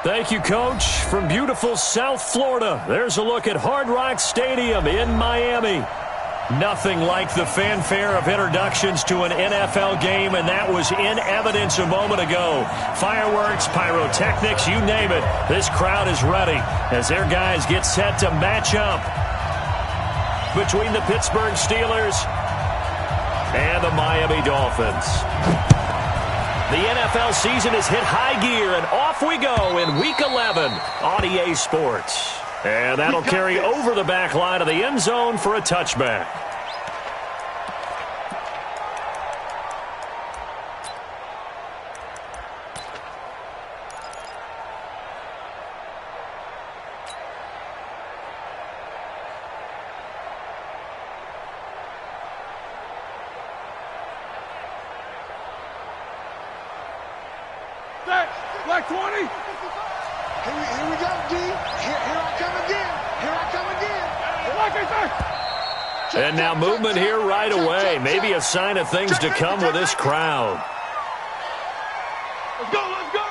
Thank you, Coach. From beautiful South Florida, there's a look at Hard Rock Stadium in Miami. Nothing like the fanfare of introductions to an NFL game, and that was in evidence a moment ago. Fireworks, pyrotechnics, you name it. This crowd is ready as their guys get set to match up between the Pittsburgh Steelers and the Miami Dolphins. The NFL season has hit high gear, and off we go in Week 11 on EA Sports. And that'll carry over the back line of the end zone for a touchback. Black 20. Here we go, D. Here I come again. Here I come again. And now movement here right away. Maybe a sign of things to come with this crowd. Let's go, let's go.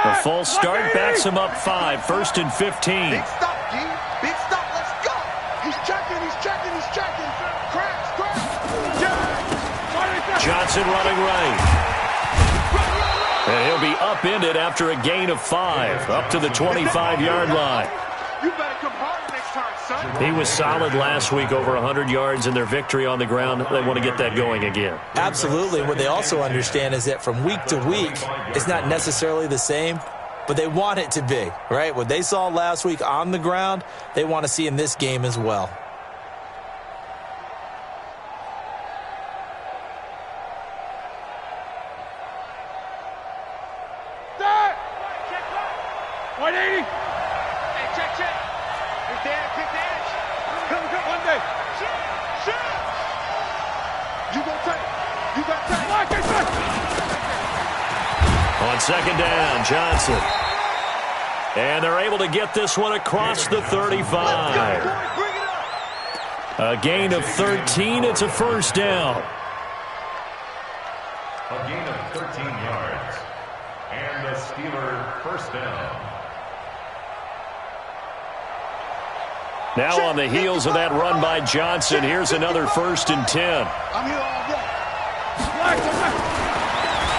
A false start backs him up 5, 1st and 15. Big stop, D. Big stop. Let's go. He's checking. Cracks. Johnson running right. And he'll be upended after a gain of 5, up to the 25-yard line. You better come hard next time, son. He was solid last week, over 100 yards in their victory on the ground. They want to get that going again. Absolutely. What they also understand is that from week to week, it's not necessarily the same, but they want it to be, right? What they saw last week on the ground, they want to see in this game as well. Start! 180! Hey, check. Pick the edge. Come, one day. Shoot! You got take. Lock it, son! On second down, Johnson. And they're able to get this one across the 35. A gain of 13. It's a first down. A gain of 13 yards. And the Steeler first down. Now on the heels of that run by Johnson, here's another 1st and 10. I'm here all day.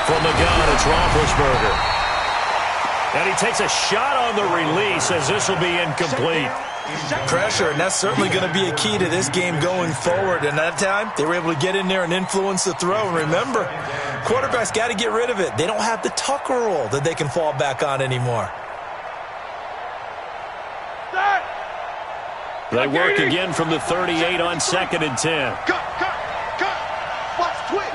From the gun, it's Roethlisberger. And he takes a shot on the release as this will be incomplete. Pressure, and that's certainly going to be a key to this game going forward. And that time, they were able to get in there and influence the throw. And remember, quarterbacks got to get rid of it. They don't have the Tucker rule that they can fall back on anymore. They work again from the 38 on 2nd and 10. Cut. Watch, twitch.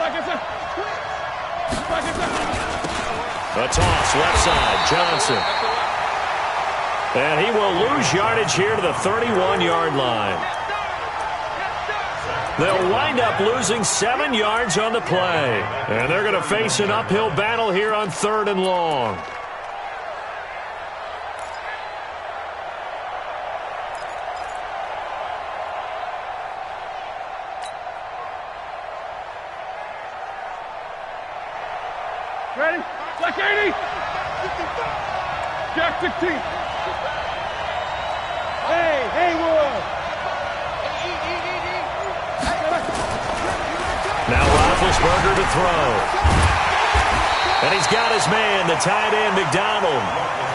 A toss, left side, Johnson. And he will lose yardage here to the 31-yard line. They'll wind up losing 7 yards on the play. And they're going to face an uphill battle here on 3rd and long. Ready? Black 80. Jack 16. Hey, Wood. Now Roethlisberger to throw. And he's got his man, the tight end, McDonald.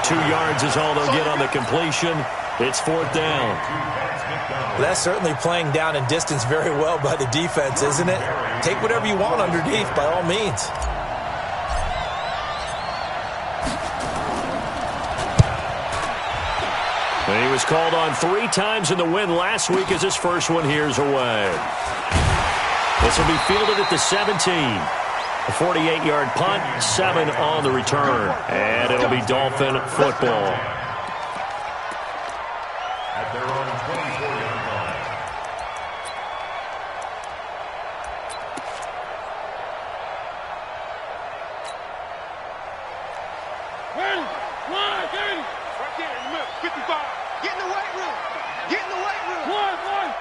2 yards is all they'll get on the completion. It's 4th down. That's certainly playing down in distance very well by the defense, isn't it? Take whatever you want underneath, by all means. And he was called on 3 times in the win last week as his first one here's away. This will be fielded at the 17. A 48-yard punt, 7 on the return. And it'll be Dolphin football. At their own 24-yard line. Ready? 1, 80. Right there in the middle. 55. Get in the weight room. One.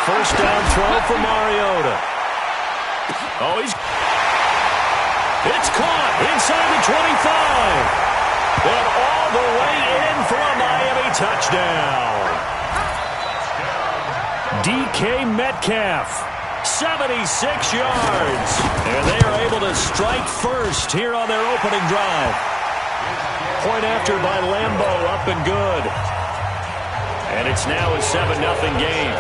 first down throw for Mariota. Oh, it's caught inside the 25. And all the way in for a Miami touchdown. DK Metcalf, 76 yards. And they are able to strike first here on their opening drive. Point after by Lambo, up and good. And it's now a 7-0 game.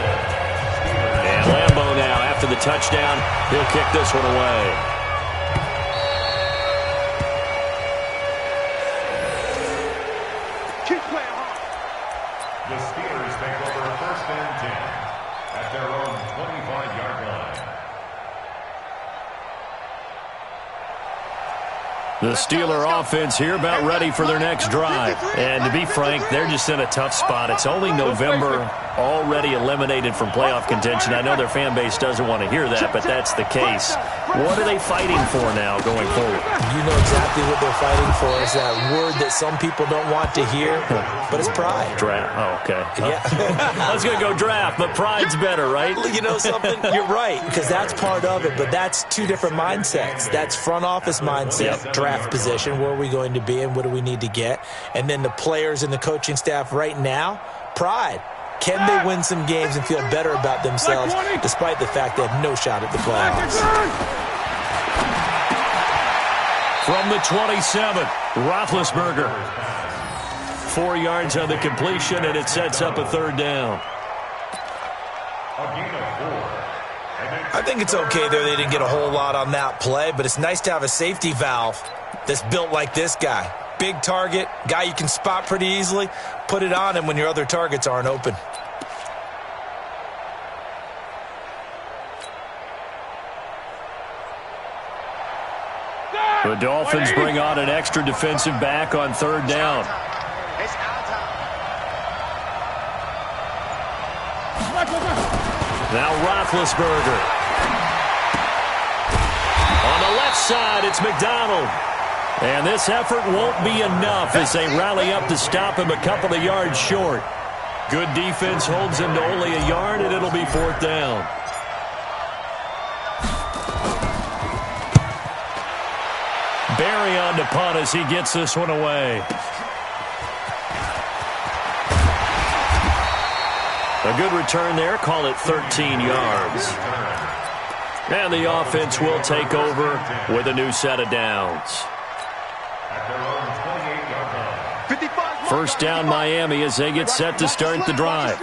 And Lambo now, after the touchdown, he'll kick this one away. The Steelers take over first and 10 at their own 25-yard line. The Steeler offense here about ready for their next drive. And to be frank, they're just in a tough spot. It's only November, already eliminated from playoff contention. I know their fan base doesn't want to hear that, but that's the case. What are they fighting for now going forward? You know exactly what they're fighting for. Is that word that some people don't want to hear, but it's pride. Draft. Oh, okay. Yeah. I was going to go draft, but pride's better, right? You know something? You're right, because that's part of it, but that's two different mindsets. That's front office mindset, draft position, where are we going to be and what do we need to get? And then the players and the coaching staff right now, pride. Can they win some games and feel better about themselves despite the fact they have no shot at the playoffs? From the 27, Roethlisberger. 4 yards on the completion, and it sets up a third down. I think it's okay there. They didn't get a whole lot on that play, but it's nice to have a safety valve that's built like this guy. Big target, guy you can spot pretty easily. Put it on him when your other targets aren't open. The Dolphins bring on an extra defensive back on third down. Now Roethlisberger. On the left side, it's McDonald. And this effort won't be enough as they rally up to stop him a couple of yards short. Good defense holds him to only a yard, and it'll be fourth down. Barry on to punt as he gets this one away. A good return there. Call it 13 yards. And the offense will take over with a new set of downs. First down Miami as they get set to start the drive.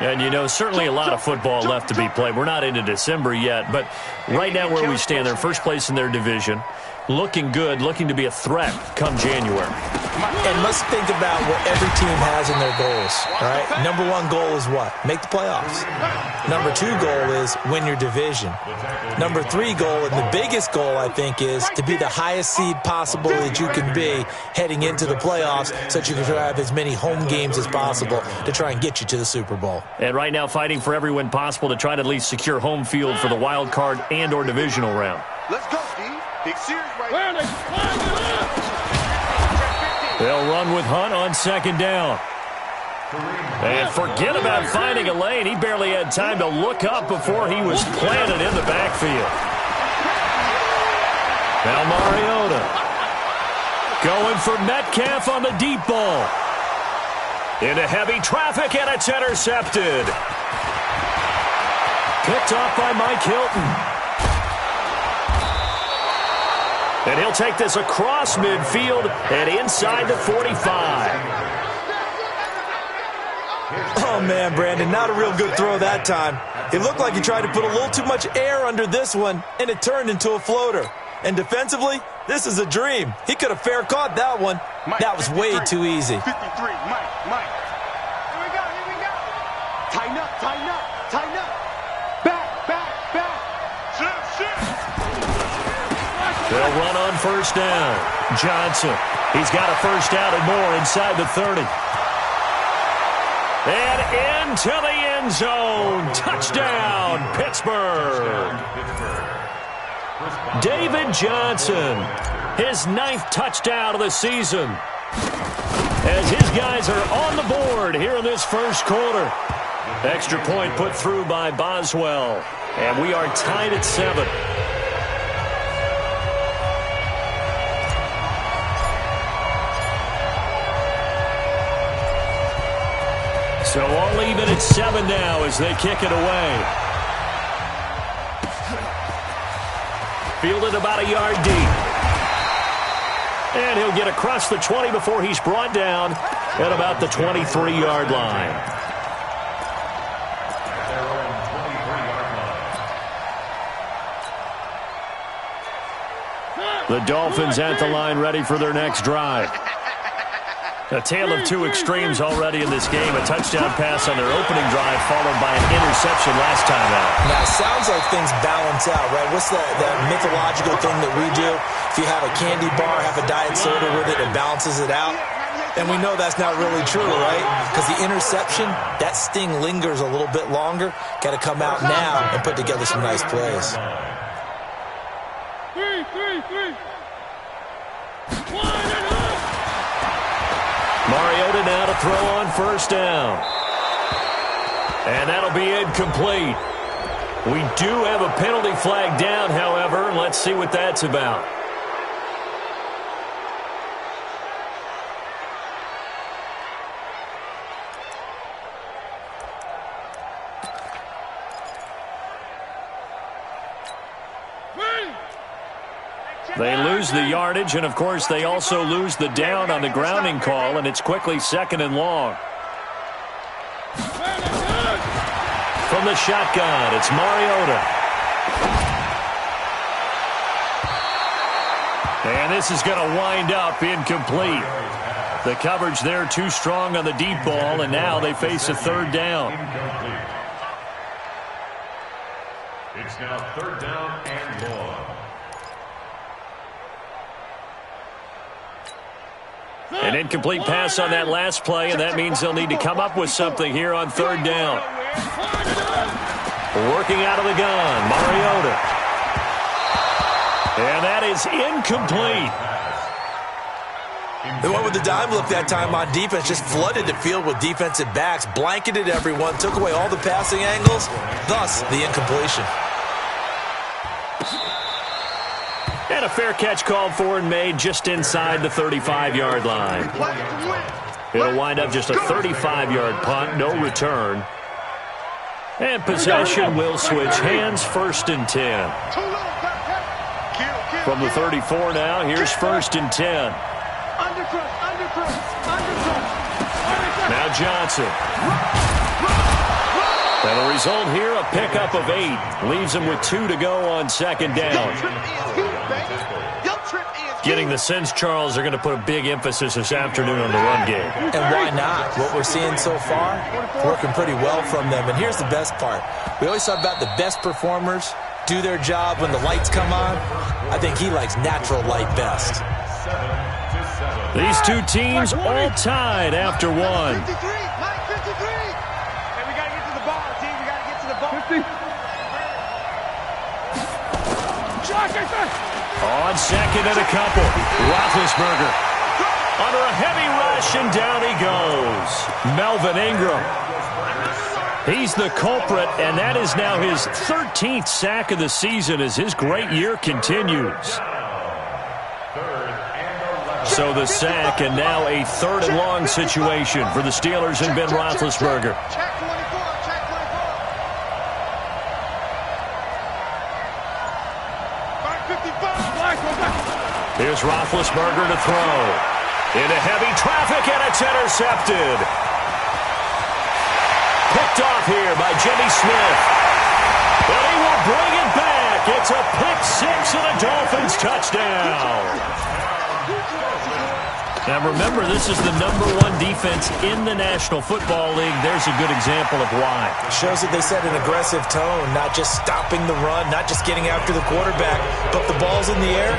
And, you know, certainly a lot of football left to be played. We're not into December yet, but right now where we stand, they're first place in their division. Looking good, looking to be a threat come January. And let's think about what every team has in their goals, all right? Number one goal is what? Make the playoffs. Number two goal is win your division. Number three goal, and the biggest goal, I think, is to be the highest seed possible that you can be heading into the playoffs so that you can have as many home games as possible to try and get you to the Super Bowl. And right now fighting for every win possible to try to at least secure home field for the wild card and or divisional round. Let's go, D. Big series right now. They'll run with Hunt on second down. And forget about finding a lane. He barely had time to look up before he was planted in the backfield. Now Mariota going for Metcalf on the deep ball. Into heavy traffic, and it's intercepted. Picked off by Mike Hilton. And he'll take this across midfield and inside the 45. Oh, man, Brandon, not a real good throw that time. It looked like he tried to put a little too much air under this one, and it turned into a floater. And defensively, this is a dream. He could have fair caught that one. That was way too easy. 53, Mike. Here we go. Tighten up. Back. Shift. They'll run on first down. Johnson, he's got a first down and more inside the 30. And into the end zone. Touchdown, Pittsburgh. David Johnson, his 9th touchdown of the season. As his guys are on the board here in this first quarter. Extra point put through by Boswell. And we are tied at 7. So all even at 7 now as they kick it away. Fielded about a yard deep. And he'll get across the 20 before he's brought down at about the 23-yard line. The Dolphins at the line ready for their next drive. A tale of two extremes already in this game. A touchdown pass on their opening drive followed by an interception last time out. Now, it sounds like things balance out, right? What's that mythological thing that we do? If you have a candy bar, have a diet soda with it, it balances it out. And we know that's not really true, right? Because the interception, that sting lingers a little bit longer. Got to come out now and put together some nice plays. Mariota now to throw on first down. And that'll be incomplete. We do have a penalty flag down, however. Let's see what that's about. They lose the yardage, and, of course, they also lose the down on the grounding call, and it's quickly 2nd and long. From the shotgun, it's Mariota. And this is going to wind up incomplete. The coverage there too strong on the deep ball, and now they face a 3rd down. It's now 3rd down and long. An incomplete pass on that last play, and that means they'll need to come up with something here on 3rd down. Working out of the gun, Mariota. And that is incomplete. They went with the dime look that time on defense, just flooded the field with defensive backs, blanketed everyone, took away all the passing angles, thus the incompletion. And a fair catch called for and made just inside the 35-yard line. It'll wind up just a 35-yard punt, no return. And possession will switch hands, 1st and 10. From the 34 now, here's 1st and 10. Now Johnson. That'll result here, a pickup of 8. Leaves him with 2 to go on 2nd down. Getting the sense, Charles, are going to put a big emphasis this afternoon on the run game. And why not? What we're seeing so far, working pretty well from them. And here's the best part. We always talk about the best performers do their job when the lights come on. I think he likes natural light best. These two teams all tied after 1. 53. Mike, 53. Hey, we got to get to the ball, team. We got to get to the ball. 50. On 2nd and a couple, Roethlisberger under a heavy rush, and down he goes. Melvin Ingram. He's the culprit, and that is now his 13th sack of the season as his great year continues. So the sack, and now a 3rd and long situation for the Steelers and Ben Roethlisberger. Here's Roethlisberger to throw. Into heavy traffic, and it's intercepted. Picked off here by Jimmy Smith. But he will bring it back. It's a pick 6 and a Dolphins touchdown. Now remember, this is the #1 defense in the National Football League. There's a good example of why. It shows that they set an aggressive tone, not just stopping the run, not just getting after the quarterback, but the ball's in the air.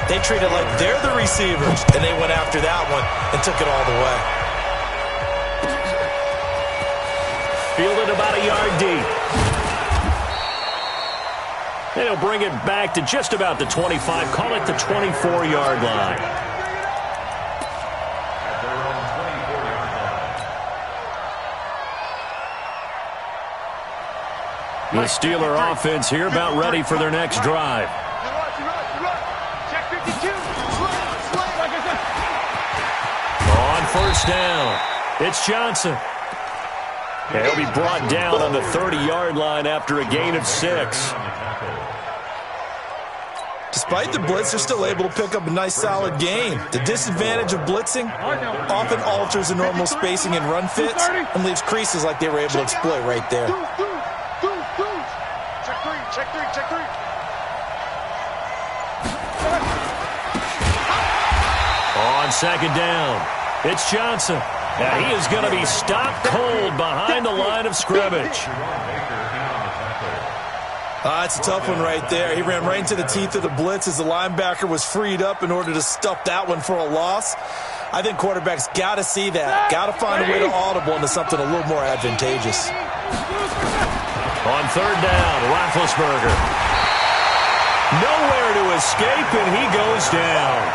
They treat it like they're the receivers, and they went after that one and took it all the way. Fielded about a yard deep. They'll bring it back to just about the 25. Call it the 24-yard line. The Steeler offense here about ready for their next drive. Check 52. On first down, it's Johnson. And he'll be brought down on the 30-yard line after a gain of 6. Despite the blitz, they're still able to pick up a nice, solid gain. The disadvantage of blitzing often alters the normal spacing and run fits and leaves creases like they were able to exploit right there. Check three. On second down, it's Johnson. Now he is going to be stopped cold behind the line of scrimmage. That's a tough one right there. He ran right into the teeth of the blitz as the linebacker was freed up in order to stuff that one for a loss. I think quarterbacks got to see that. Got to find a way to audible into something a little more advantageous. On third down, Roethlisberger. Nowhere to escape, and he goes down.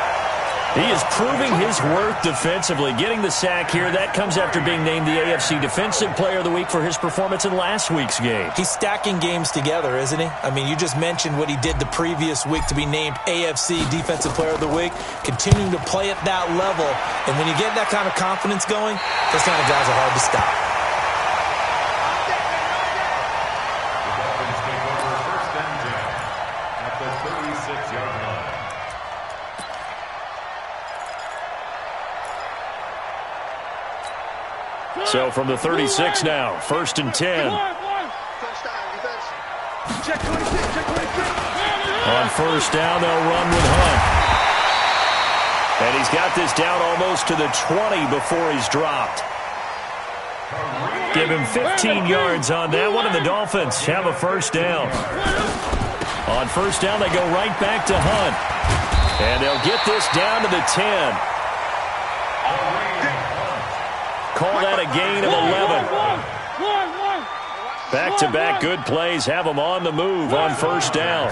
He is proving his worth defensively. Getting the sack here, that comes after being named the AFC Defensive Player of the Week for his performance in last week's game. He's stacking games together, isn't he? I mean, you just mentioned what he did the previous week to be named AFC Defensive Player of the Week, continuing to play at that level. And when you get that kind of confidence going, those kind of guys are hard to stop. So from the 36 now, 1st and 10. On first down, they'll run with Hunt. And he's got this down almost to the 20 before he's dropped. Give him 15 yards on that one, and the Dolphins have a first down. On first down, they go right back to Hunt. And they'll get this down to the 10. Call that a gain of 11. Back-to-back good plays have them on the move on first down.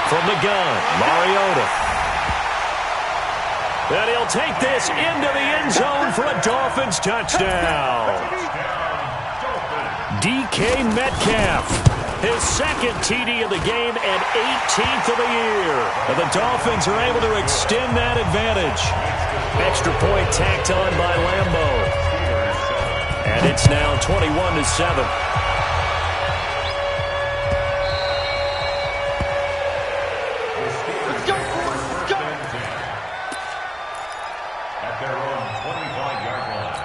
From the gun, Mariota. And he'll take this into the end zone for a Dolphins touchdown. DK Metcalf, his second TD of the game and 18th of the year. And the Dolphins are able to extend that advantage. Extra point tacked on by Lambeau. And it's now 21-7. At their own 25-yard line.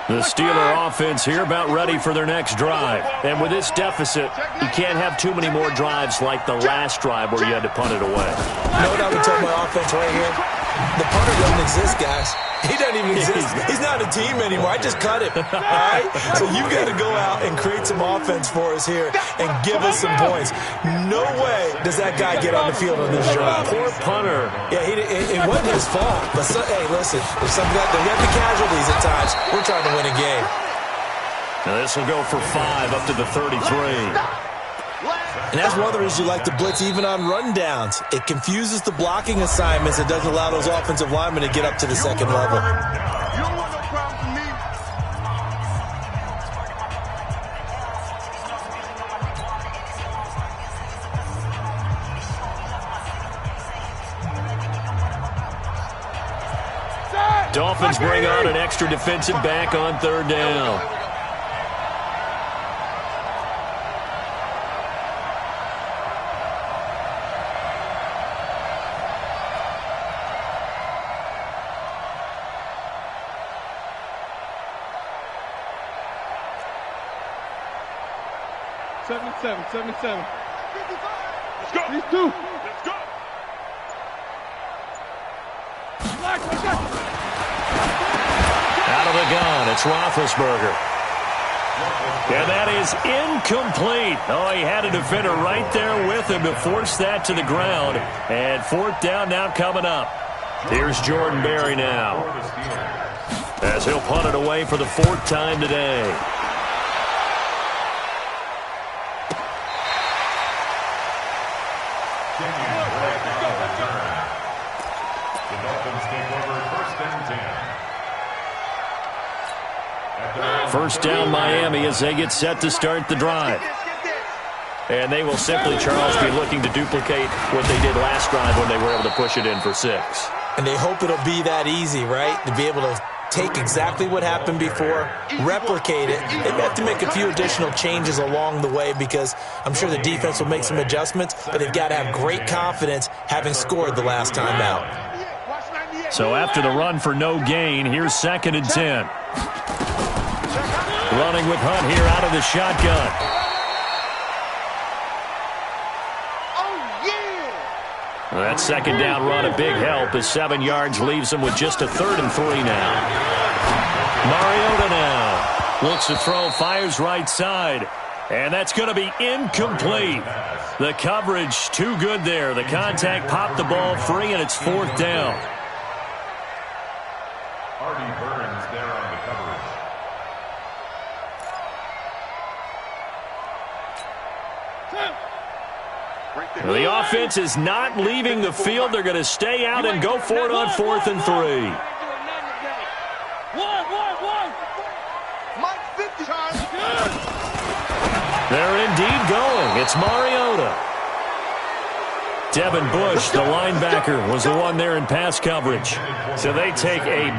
The Steeler offense here about ready for their next drive. And with this deficit, you can't have too many more drives like the last drive where you had to punt it away. You know what I would tell my offense right here? The punter doesn't exist, guys. He doesn't even exist. He's not a team anymore. I just cut him. All right? So you've got to go out and create some offense for us here and give us some points. No way does that guy get on the field on this drive. Poor punter. Yeah, it wasn't his fault. But, hey, listen, if some guy, they have the casualties at times. We're trying to win a game. Now this will go for 5 up to the 33. And that's one of the reasons you like to blitz even on rundowns. It confuses the blocking assignments. It doesn't allow those offensive linemen to get up to the second level. You don't want no problem from me. Dolphins bring on an extra defensive back on third down. Seven. Let's go. These two. Let's go. Out of the gun, it's Roethlisberger. And that is incomplete. Oh, he had a defender right there with him to force that to the ground. And fourth down now coming up. Here's Jordan Berry now, as he'll punt it away for the 4th time today. First down Miami as they get set to start the drive. And they will simply, Charles, be looking to duplicate what they did last drive when they were able to push it in for 6. And they hope it'll be that easy, right? To be able to take exactly what happened before, replicate it. They have to make a few additional changes along the way because I'm sure the defense will make some adjustments, but they've got to have great confidence having scored the last time out. So after the run for no gain, here's 2nd and 10. Running with Hunt here out of the shotgun. That 2nd down run a big help as 7 yards leaves them with just a 3rd and 3 now. Mariota now looks to throw, fires right side, and that's going to be incomplete. The coverage too good there. The contact popped the ball free, and it's 4th down. Artie Burns there on the coverage. The offense is not leaving the field. They're going to stay out and go for it on 4th and 3. They're indeed going. It's Mariota. Devin Bush, the linebacker, was the one there in pass coverage. So they take a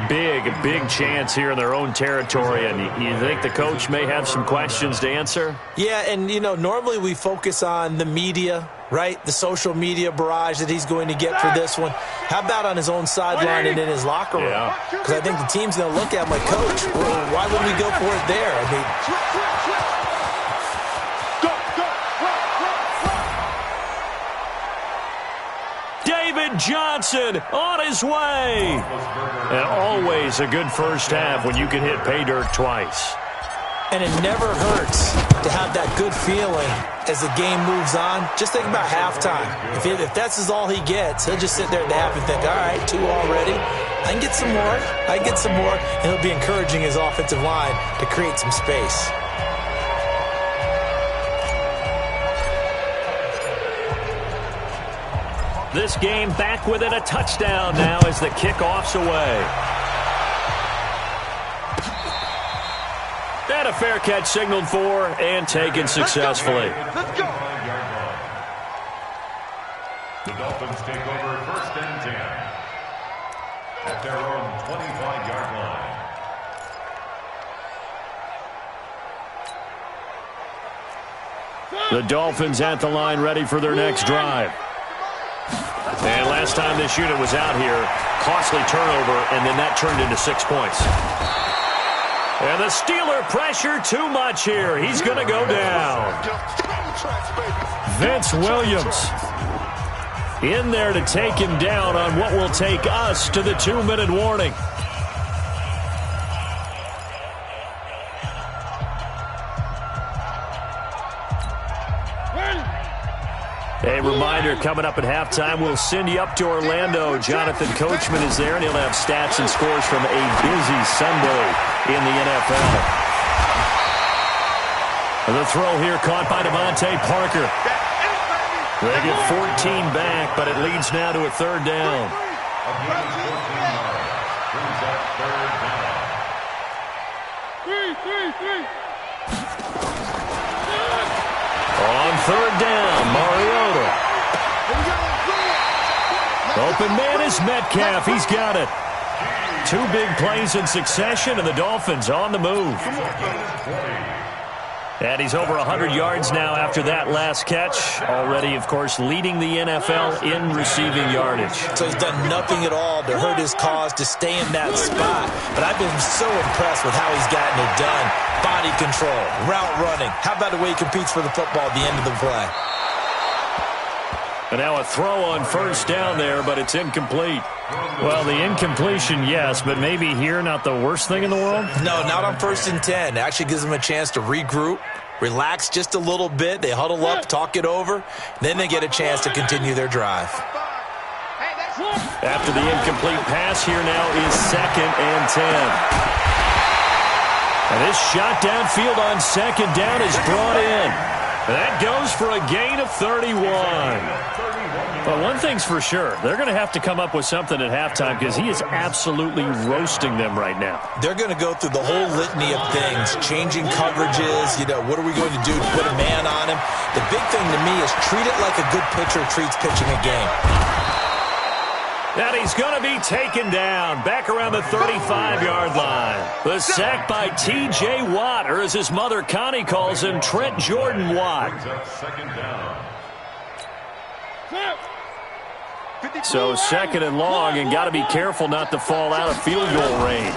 big chance here in their own territory. And you think the coach may have some questions to answer? Yeah, and, normally we focus on the media, right? The social media barrage that he's going to get for this one. How about on his own sideline and in his locker room? Because I think the team's going to look at him like, Coach, why would we go for it there? I mean, Johnson on his way. And always a good first half when you can hit pay dirt twice. And it never hurts to have that good feeling as the game moves on. Just think about halftime. If that's all he gets, he'll just sit there at the half and think, all right, 2 already. I can get some more. And he'll be encouraging his offensive line to create some space. This game back within a touchdown now as the kickoff's away. And a fair catch signaled for and taken successfully. Let's go. The Dolphins take over 1st and 10 at their own 25-yard line. The Dolphins at the line ready for their next drive. And last time this unit was out here, costly turnover, and then that turned into 6 points. And the Steeler pressure too much here. He's going to go down. Vince Williams in there to take him down on what will take us to the 2-minute warning. A reminder, coming up at halftime, we'll send you up to Orlando. Jonathan Coachman is there, and he'll have stats and scores from a busy Sunday in the NFL. The throw here caught by Devontae Parker. They get 14 back, but it leads now to a 3rd down. On 3rd down, Mariota. Open man is Metcalf. He's got it. 2 big plays in succession, and the Dolphins on the move. And he's over 100 yards now after that last catch. Already, of course, leading the NFL in receiving yardage. So he's done nothing at all to hurt his cause, to stay in that spot. But I've been so impressed with how he's gotten it done. Body control, route running. How about the way he competes for the football at the end of the play? And now a throw on 1st down there, but it's incomplete. Well, the incompletion, yes, but maybe here not the worst thing in the world? No, not on 1st and 10. It actually gives them a chance to regroup, relax just a little bit. They huddle up, talk it over. Then they get a chance to continue their drive. After the incomplete pass, here now is 2nd and 10. And this shot downfield on 2nd down is brought in. And that goes for a gain of 31. Well, one thing's for sure. They're going to have to come up with something at halftime because he is absolutely roasting them right now. They're going to go through the whole litany of things, changing coverages, what are we going to do to put a man on him? The big thing to me is treat it like a good pitcher treats pitching a game. And he's going to be taken down back around the 35-yard line. The sack by T.J. Watt, or as his mother Connie calls him, Trent Jordan Watt. So second and long, and got to be careful not to fall out of field goal range.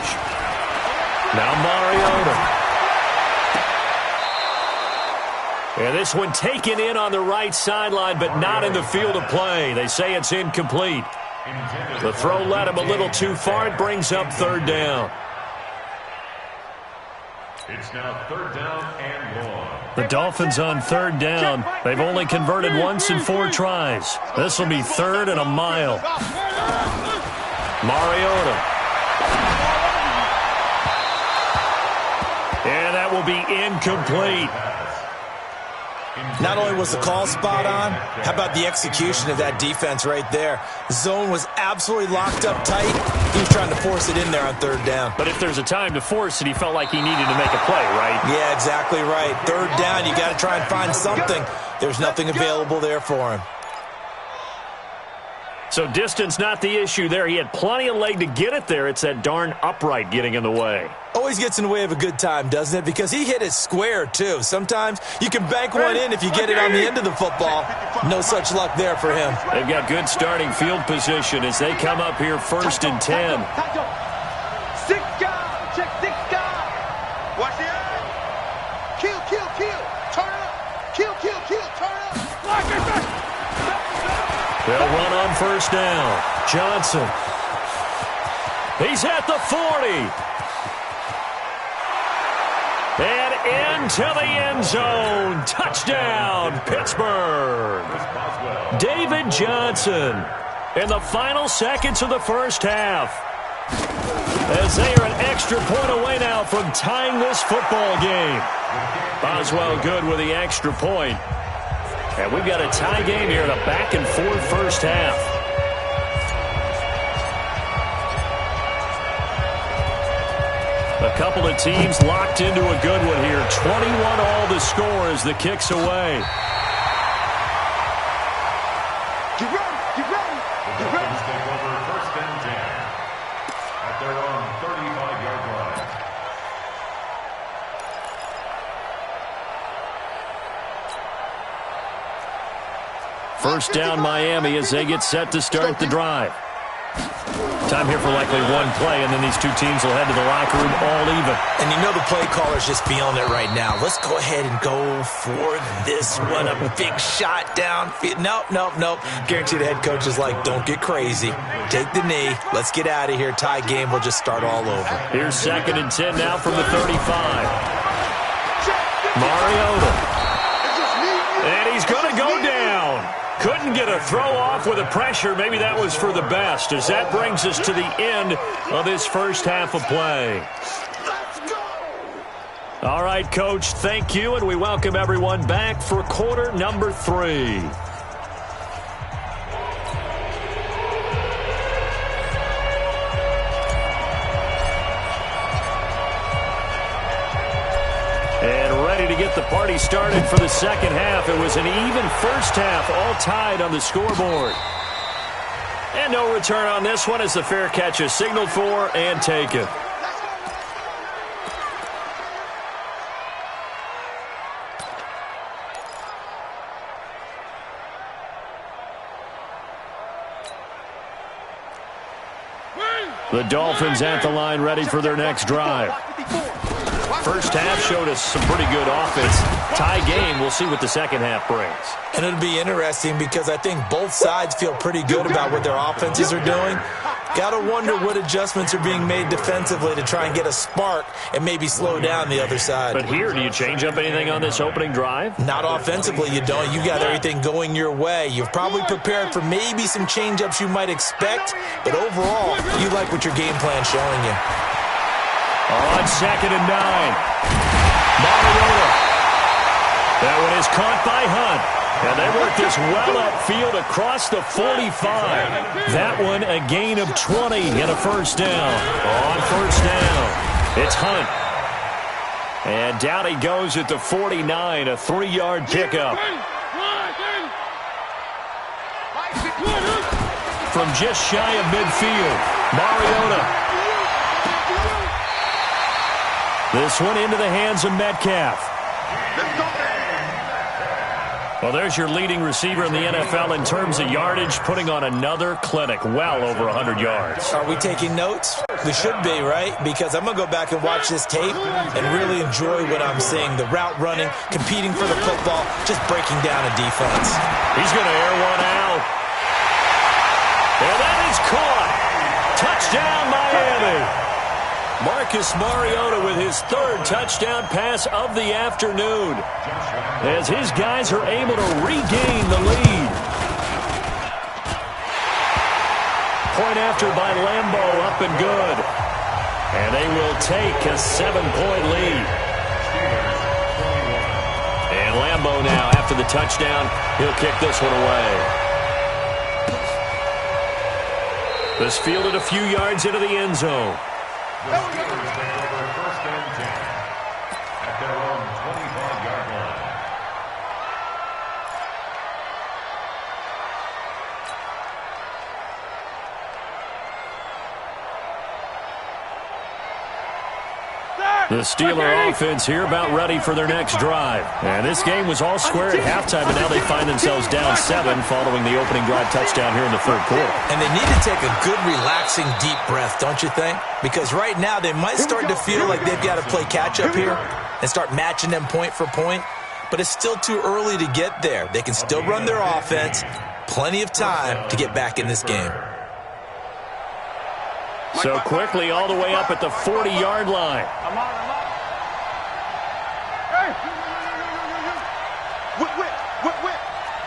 Now Mariota. And this one taken in on the right sideline, but not in the field of play. They say it's incomplete. The throw led him a little too far. It brings up third down. It's now third down and long. The Dolphins on third down. They've only converted once in 4 tries. This will be third and a mile. Mariota. And that will be incomplete. Not only was the call spot on, how about the execution of that defense right there? Zone was absolutely locked up tight. He was trying to force it in there on third down. But if there's a time to force it, he felt like he needed to make a play, right? Yeah, exactly right. Third down, you got to try and find something. There's nothing available there for him. So distance not the issue there. He had plenty of leg to get it there. It's that darn upright getting in the way. Always gets in the way of a good time, doesn't it? Because he hit it square, too. Sometimes you can bank one in if you get it on the end of the football. No such luck there for him. They've got good starting field position as they come up here first and 10. 6 guys. Check 6 guys. Watch the eye. Kill. Turn up. Kill. Turn up. Watch it. They'll run on first down. Johnson. He's at the 40. And into the end zone. Touchdown, Pittsburgh. David Johnson in the final seconds of the first half. As they are an extra point away now from tying this football game. Boswell good with the extra point. And we've got a tie game here in a back-and-forth first half. A couple of teams locked into a good one here. 21 all the score as the kick's away. Get ready. The Dolphins take over first and 10 at their own 35-yard line. First down Miami as they get set to start the drive. Time here for likely one play, and then these two teams will head to the locker room all even. And you know the play caller's just feeling it right now. Let's go ahead and go for this one. A big shot downfield. Nope. Guarantee the head coach is like, don't get crazy. Take the knee. Let's get out of here. Tie game will just start all over. Here's second and 10 now from the 35. Mariota. And he's going to go down. Couldn't get a throw off with the pressure. Maybe that was for the best, as that brings us to the end of this first half of play. All right, Coach, thank you, and we welcome everyone back for quarter number 3. And ready to get the party started for the second half. It was an even first half, all tied on the scoreboard. And no return on this one as the fair catch is signaled for and taken. The Dolphins at the line ready for their next drive. First half showed us some pretty good offense. Tie game, we'll see what the second half brings. And it'll be interesting because I think both sides feel pretty good about what their offenses are doing. Got to wonder what adjustments are being made defensively to try and get a spark and maybe slow down the other side. But here, do you change up anything on this opening drive? Not offensively, you don't. You got everything going your way. You've probably prepared for maybe some change-ups you might expect, but overall, you like what your game plan's showing you. On second and 9. Mariota. That one is caught by Hunt. And they work this well upfield across the 45. That one a gain of 20 and a first down. On first down, it's Hunt. And down he goes at the 49, a 3-yard pickup. From just shy of midfield, Mariota. This one into the hands of Metcalf. Well, there's your leading receiver in the NFL in terms of yardage, putting on another clinic, well over 100 yards. Are we taking notes? We should be, right? Because I'm going to go back and watch this tape and really enjoy what I'm seeing. The route running, competing for the football, just breaking down a defense. He's going to air one out. And that is caught. Touchdown, Miami. Marcus Mariota with his third touchdown pass of the afternoon, as his guys are able to regain the lead. Point after by Lambo, up and good. And they will take a 7-point lead. And Lambo now, after the touchdown, he'll kick this one away. This fielded a few yards into the end zone. The Steelers take over first and 10 at their own 25-yard line. The Steeler offense here about ready for their next drive. And this game was all square at halftime, and now they find themselves down 7 following the opening drive touchdown here in the third quarter. And they need to take a good, relaxing, deep breath, don't you think? Because right now they might start to feel like they've got to play catch-up here and start matching them point for point. But it's still too early to get there. They can still run their offense. Plenty of time to get back in this game. So quickly all the way up at the 40-yard line. Whip.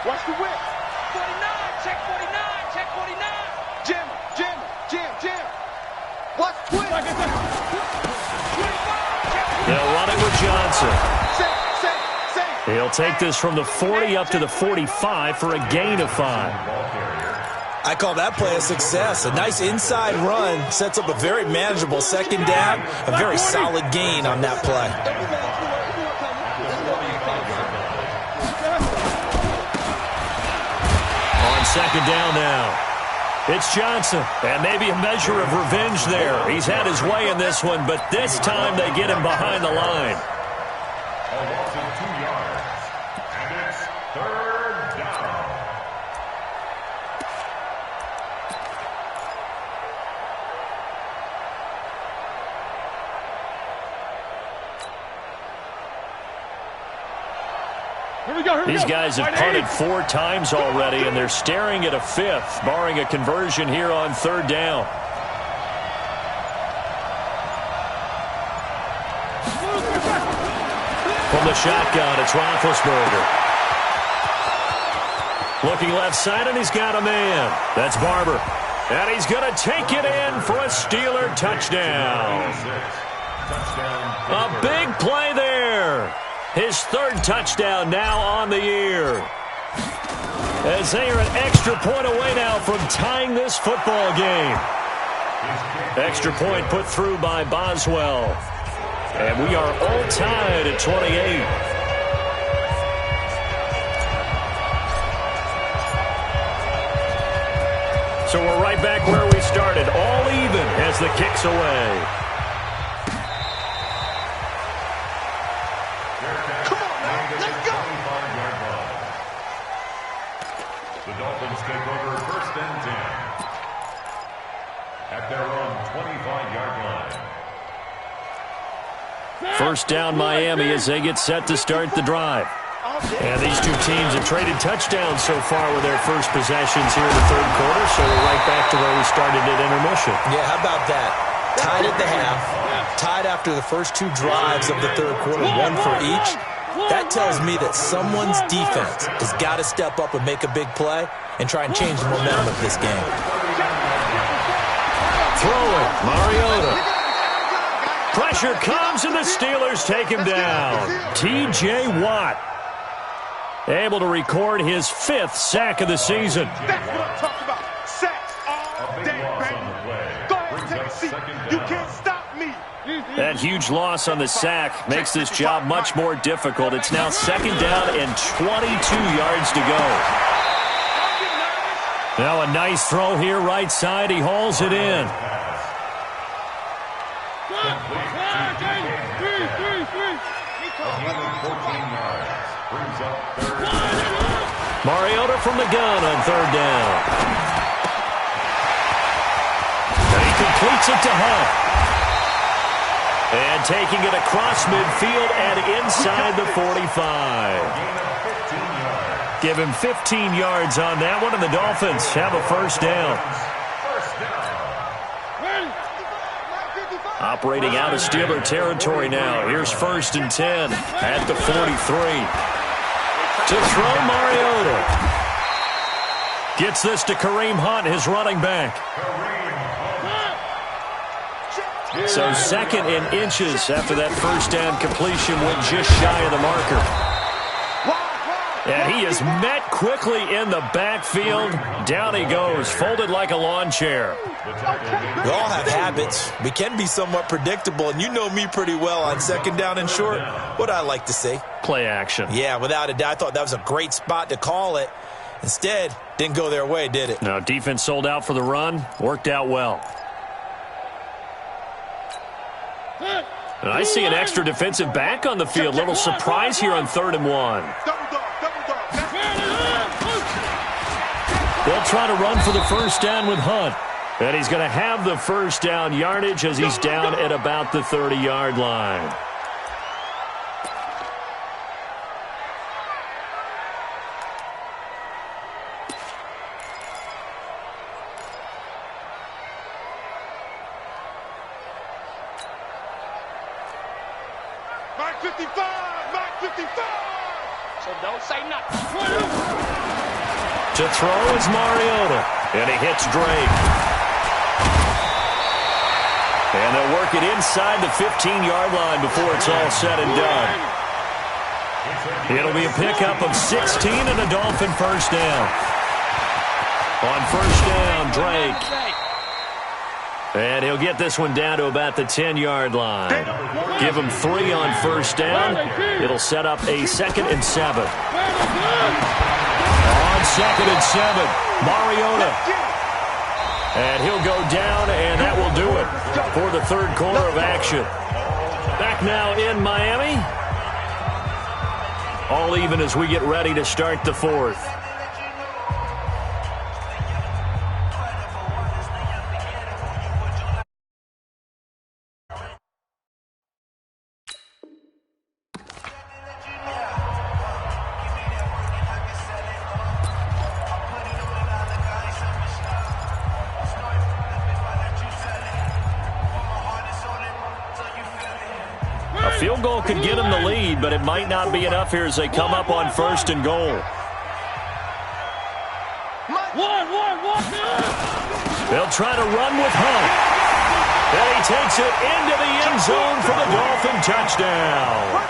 Watch the whip. 49, check 49. Jam. Watch the whip. They'll run it with Johnson. Say. He'll take this from the 40 up to the 45 for a gain of 5. I call that play a success. A nice inside run sets up a very manageable second down. A very solid gain on that play. On second down now, it's Johnson. And maybe a measure of revenge there. He's had his way in this one, but this time they get him behind the line. A loss of 2 yards. And it's third down. These guys have punted 4 times already, and they're staring at a 5th, barring a conversion here on third down. From the shotgun, it's Roethlisberger. Looking left side, and he's got a man. That's Barber. And he's going to take it in for a Steeler touchdown. A big play there. His third touchdown now on the year. As they are an extra point away now from tying this football game. Extra point put through by Boswell. And we are all tied at 28. So we're right back where we started, all even as the kick's away. Come on now, let's go. The Dolphins take over first and 10 at their own 25-yard line. First down Miami as they get set to start the drive. And these two teams have traded touchdowns so far with their first possessions here in the third quarter, so we're right back to where we started at intermission. Yeah, how about that? Tied at the half, tied after the first 2 drives of the third quarter, 1 for each. That tells me that someone's defense has got to step up and make a big play and try and change the momentum of this game. Throwing, Mariota. Pressure comes, and the Steelers take him down. T.J. Watt. Able to record his 5th sack of the season. That's what I'm talking about. Sacks all day, baby. Go ahead and take a seat. You can't stop me. That huge loss on the sack makes this job much more difficult. It's now 2nd down and 22 yards to go. Now a nice throw here right side. He hauls it in. Mariota from the gun on 3rd down. And he completes it to Hunt. And taking it across midfield and inside the 45. Give him 15 yards on that one, and the Dolphins have a 1st down. Operating out of Steeler territory now. Here's 1st and 10 at the 43. To throw, Mariota. Gets this to Kareem Hunt, his running back. So 2nd and inches after that 1st down completion went just shy of the marker. And he is met quickly in the backfield. Down he goes, folded like a lawn chair. We all have habits. We can be somewhat predictable, and you know me pretty well on 2nd down and short. What I like to say? Play action. Yeah, without a doubt. I thought that was a great spot to call it. Instead, didn't go their way, did it? No, defense sold out for the run. Worked out well. And I see an extra defensive back on the field. Little surprise here on 3rd and 1. They'll try to run for the 1st down with Hunt. And he's going to have the 1st down yardage as he's down at about the 30-yard line. Mark 55! Mark 55! So don't say nothing. To throw is Mariota. And he hits Drake. And they'll work it inside the 15-yard line before it's all said and done. It'll be a pickup of 16 and a Dolphin 1st down. On 1st down, Drake. And he'll get this one down to about the 10-yard line. Give him 3 on 1st down. It'll set up a 2nd and 7. On 2nd and 7, Mariota. And he'll go down, and that will do it for the 3rd quarter of action. Back now in Miami. All even as we get ready to start the 4th. Field goal could get him the lead, but it might not be enough here as they come up on 1st and goal. They'll try to run with Hunt. And he takes it into the end zone for the Dolphin touchdown.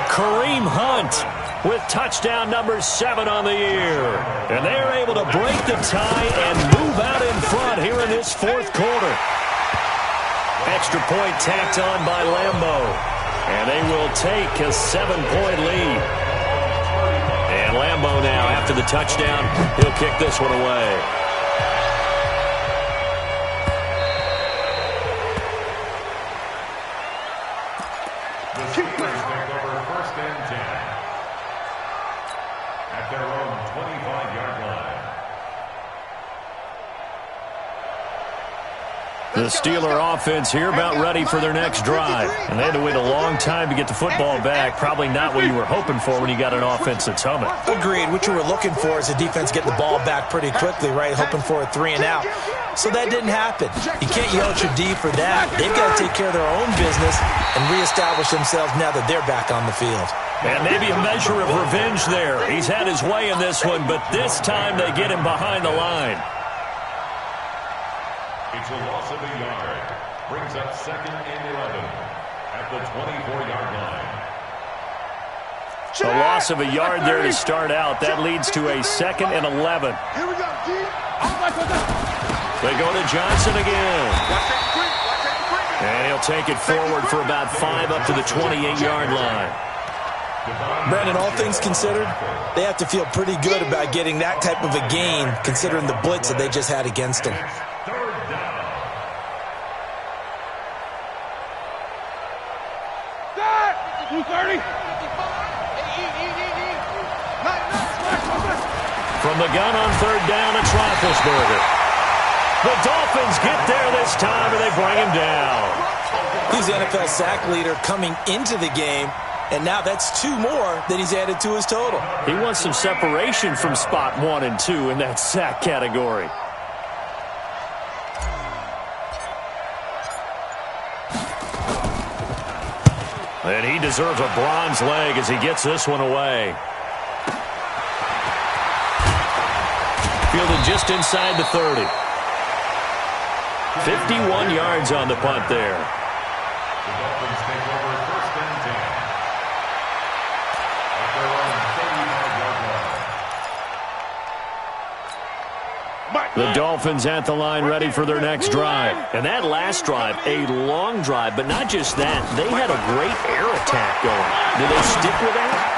Kareem Hunt with touchdown number 7 on the year. And they're able to break the tie and move out in front here in this 4th quarter. Extra point tacked on by Lambeau. And they will take a 7-point lead. And Lambeau now, after the touchdown, he'll kick this one away. The Steelers take over 1st and 10 at their own 25-yard line. The Steeler offense here about ready for their next drive. And they had to wait a long time to get the football back. Probably not what you were hoping for when you got an offense that's humming. Agreed. What you were looking for is the defense getting the ball back pretty quickly, right? Hoping for a 3 and out. So that didn't happen. You can't yell at your D for that. They've got to take care of their own business and reestablish themselves now that they're back on the field. And maybe a measure of revenge there. He's had his way in this one, but this time they get him behind the line. It's a loss of a yard. Brings up 2nd and 11 at the 24-yard line. A loss loss of a yard there to start out. That leads to a 2nd and 11. Here we go, G. They go to Johnson again. And he'll take it forward for about 5 up to the 28-yard line. Brandon, all things considered, they have to feel pretty good about getting that type of a gain, considering the blitz that they just had against them. From the gun on 3rd down, it's Roethlisberger. The Dolphins get there this time, and they bring him down. He's the NFL sack leader coming into the game, and now that's 2 more that he's added to his total. He wants some separation from spot 1 and 2 in that sack category. And he deserves a bronze leg as he gets this one away. Fielded just inside the 30. 51 yards on the punt there. The Dolphins take over 1st and 10. At their own 35-yard line. The Dolphins at the line ready for their next drive. And that last drive, a long drive, but not just that. They had a great air attack going. Do they stick with that?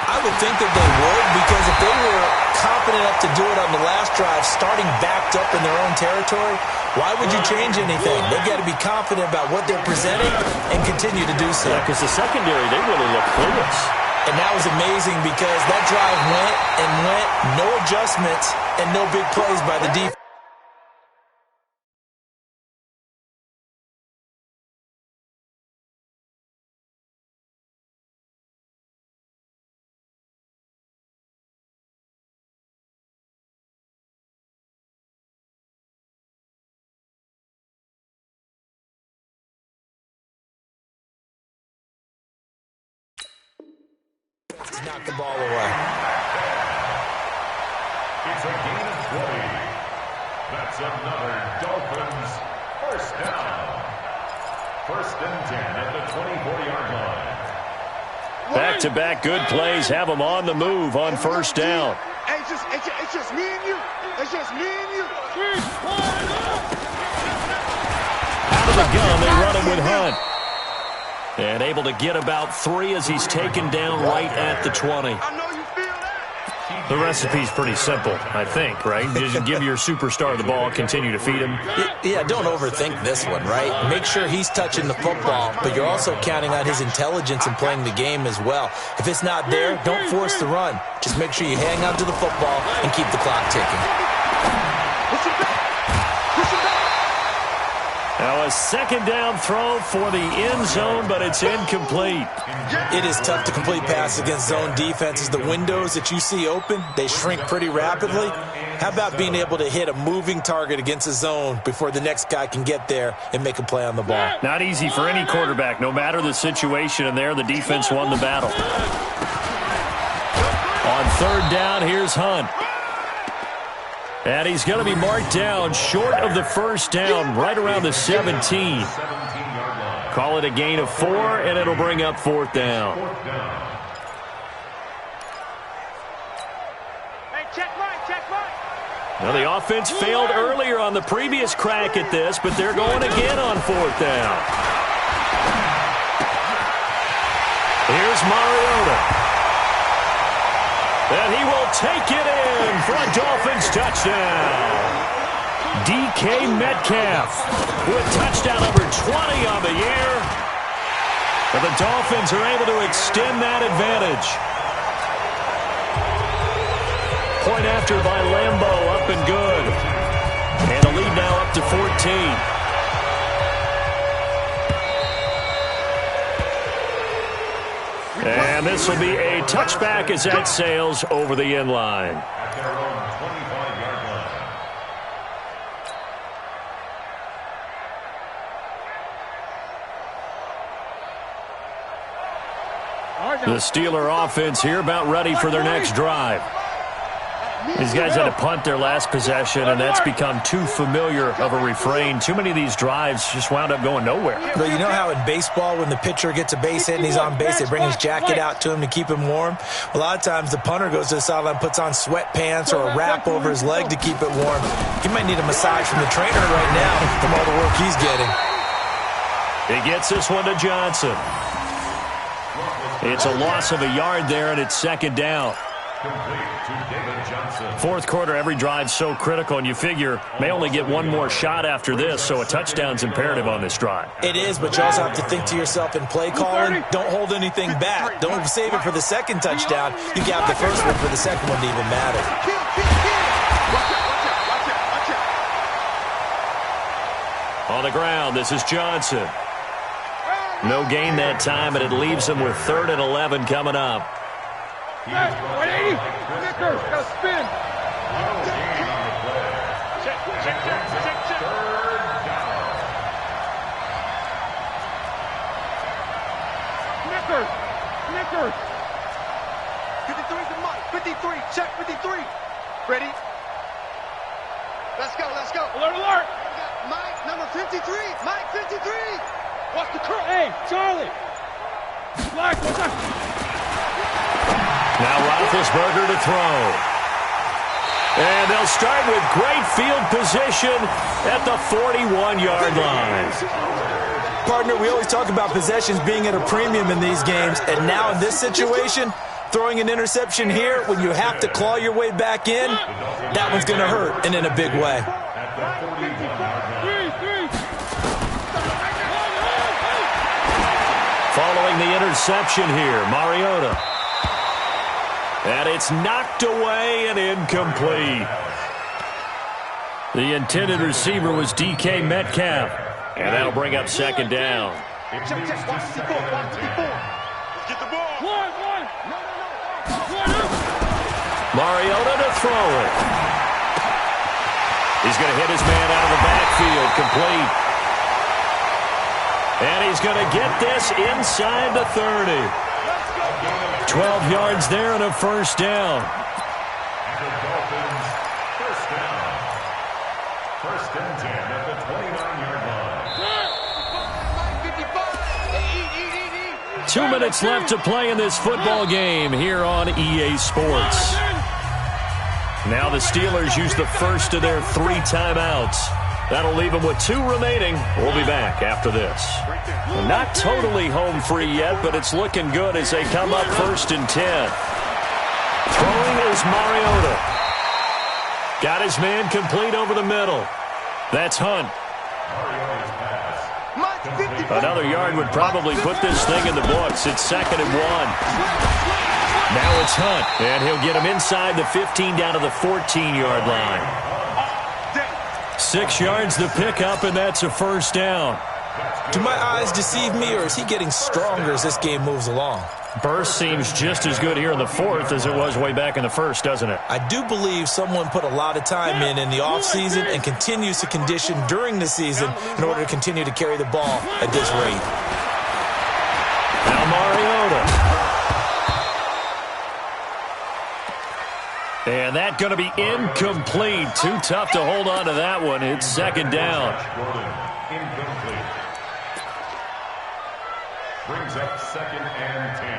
I would think that they would, because if they were confident enough to do it on the last drive, starting backed up in their own territory, why would you change anything? They've got to be confident about what they're presenting and continue to do so. Yeah, because the secondary, they really look clueless. And that was amazing because that drive went and went, no adjustments, and no big plays by the defense. Knock the ball away. It's a gain of 20. That's another Dolphins 1st down. 1st and 10 at the 24-yard line. Back-to-back good plays have them on the move on 1st down. Hey, it's just me and you. It's just me and you. Out of the gun, they run him with Hunt. And able to get about 3 as he's taken down right at the 20. I know you feel that. The recipe's pretty simple, I think, right? Just give your superstar the ball, continue to feed him. Yeah, don't overthink this one, right? Make sure he's touching the football, but you're also counting on his intelligence in playing the game as well. If it's not there, don't force the run. Just make sure you hang on to the football and keep the clock ticking. Push it back. Push it back. Now a 2nd down throw for the end zone, but it's incomplete. It is tough to complete passes against zone defenses. The windows that you see open, they shrink pretty rapidly. How about being able to hit a moving target against a zone before the next guy can get there and make a play on the ball? Not easy for any quarterback, no matter the situation, and there the defense won the battle. On 3rd down, here's Hunt. And he's going to be marked down short of the 1st down, right around the 17. Call it a gain of 4, and it'll bring up 4th down. Hey, check right. Now, the offense failed earlier on the previous crack at this, but they're going again on 4th down. Here's Mariota. And he will take it in for a Dolphins touchdown. DK Metcalf with touchdown number 20 on the year. And the Dolphins are able to extend that advantage. Point after by Lambeau, up and good. And a lead now up to 14. And this will be a touchback as that sails over the end line. At their own 25-yard line. The Steeler offense here about ready for their next drive. These guys had to punt their last possession, and that's become too familiar of a refrain. Too many of these drives just wound up going nowhere. But you know how in baseball, when the pitcher gets a base hit and he's on base, they bring his jacket out to him to keep him warm? A lot of times the punter goes to the sideline, puts on sweatpants or a wrap over his leg to keep it warm. He might need a massage from the trainer right now from all the work he's getting. He gets this one to Johnson. It's a loss of a yard there, and it's second down. Fourth quarter, every drive's so critical, and you figure may only get one more shot after this, so a touchdown's imperative on this drive. It is, but you also have to think to yourself in play calling, don't hold anything back. Don't save it for the second touchdown. You got the first one for the second one to even matter. On the ground, this is Johnson. No gain that time, and it leaves him with 3rd and 11 coming up. 180. Snickers, got to spin. Check. Snickers. 53 to Mike. 53. Check 53. Ready? Let's go. Alert. Mike, number 53. Mike, 53. Watch the curl. Hey, Charlie. Black, what's up? Now Roethlisberger to throw. And they'll start with great field position at the 41-yard line. Partner, we always talk about possessions being at a premium in these games, and now in this situation, throwing an interception here when you have to claw your way back in, that one's going to hurt, and in a big way. Following the interception here, Mariota. And it's knocked away and incomplete. The intended receiver was DK Metcalf. And that'll bring up second down. Check. Watch 54. Get the ball. One. Mariota to throw it. He's going to hit his man out of the backfield, complete. And he's going to get this inside the 30. 12 yards there and a first down. The Dolphins, first down. 1st and 10 at the 29-yard line. 2 minutes left to play in this football game here on EA Sports. Now the Steelers use the first of their 3 timeouts. That'll leave them with 2 remaining. We'll be back after this. Not totally home free yet, but it's looking good as they come up 1st and 10. Throwing is Mariota. Got his man complete over the middle. That's Hunt. Another yard would probably put this thing in the books. It's 2nd and 1. Now it's Hunt, and he'll get him inside the 15 down to the 14-yard line. 6 yards the pickup, and that's a first down. Do my eyes deceive me, or is he getting stronger as this game moves along? Burst seems just as good here in the 4th as it was way back in the 1st, doesn't it? I do believe someone put a lot of time in the offseason and continues to condition during the season in order to continue to carry the ball at this rate. Now Mariota. And that's going to be incomplete. Too tough to hold on to that one. It's 2nd down. Incomplete. Brings up 2nd and 10.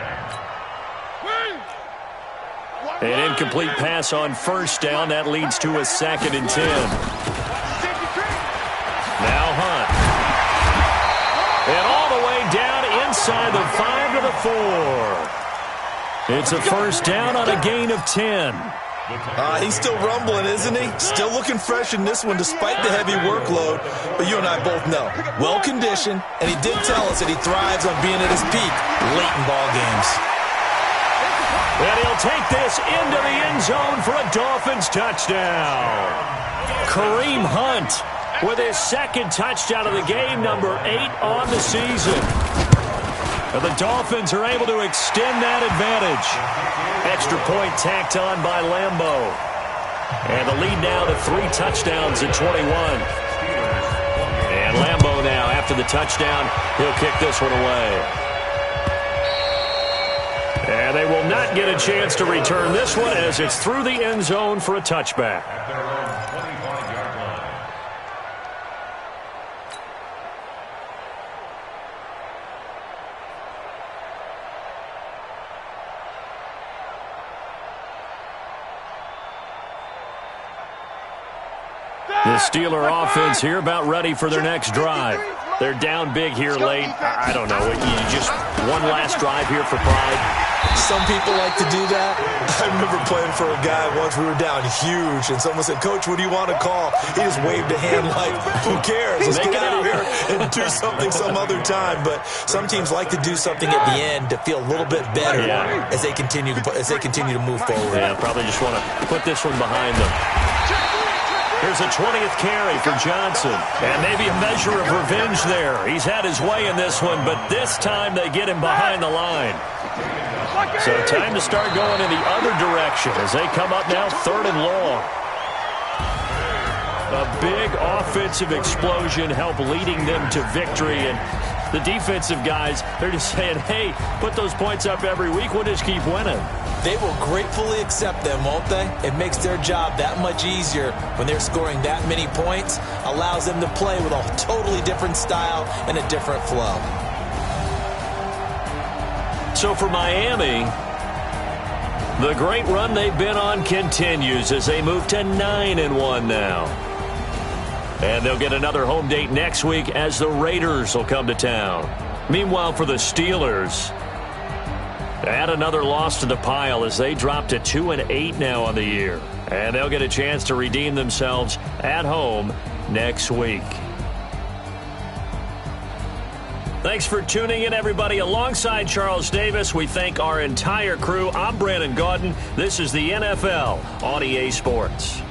An incomplete pass on first down. That leads to a 2nd and 10. Now Hunt. And all the way down inside the 5 to the 4. It's a first down on a gain of 10. He's still rumbling, isn't he? Still looking fresh in this one despite the heavy workload. But you and I both know, well-conditioned, and he did tell us that he thrives on being at his peak late in ball games. And he'll take this into the end zone for a Dolphins touchdown. Kareem Hunt with his 2nd touchdown of the game, number 8 on the season. And the Dolphins are able to extend that advantage. Extra point tacked on by Lambeau. And the lead now to 3 touchdowns at 21. And Lambeau now, after the touchdown, he'll kick this one away. And they will not get a chance to return this one as it's through the end zone for a touchback. At their own 25-yard line. The Steeler offense here about ready for their next drive. They're down big here late. I don't know. You just one last drive here for pride. Some people like to do that. I remember playing for a guy once. We were down huge, and someone said, "Coach, what do you want to call?" He just waved a hand like, "Who cares? Let's get out of here and do something some other time." But some teams like to do something at the end to feel a little bit better as they continue to move forward. Yeah, probably just want to put this one behind them. Here's a 20th carry for Johnson. And maybe a measure of revenge there. He's had his way in this one, but this time they get him behind the line. So time to start going in the other direction as they come up now 3rd and long. A big offensive explosion helped leading them to victory. And the defensive guys, they're just saying, hey, put those points up every week. We'll just keep winning. They will gratefully accept them, won't they? It makes their job that much easier when they're scoring that many points. Allows them to play with a totally different style and a different flow. So for Miami, the great run they've been on continues as they move to 9-1 now. And they'll get another home date next week as the Raiders will come to town. Meanwhile, for the Steelers, add another loss to the pile as they drop to 2-8 now on the year. And they'll get a chance to redeem themselves at home next week. Thanks for tuning in, everybody. Alongside Charles Davis, we thank our entire crew. I'm Brandon Gaudin. This is the NFL on EA Sports.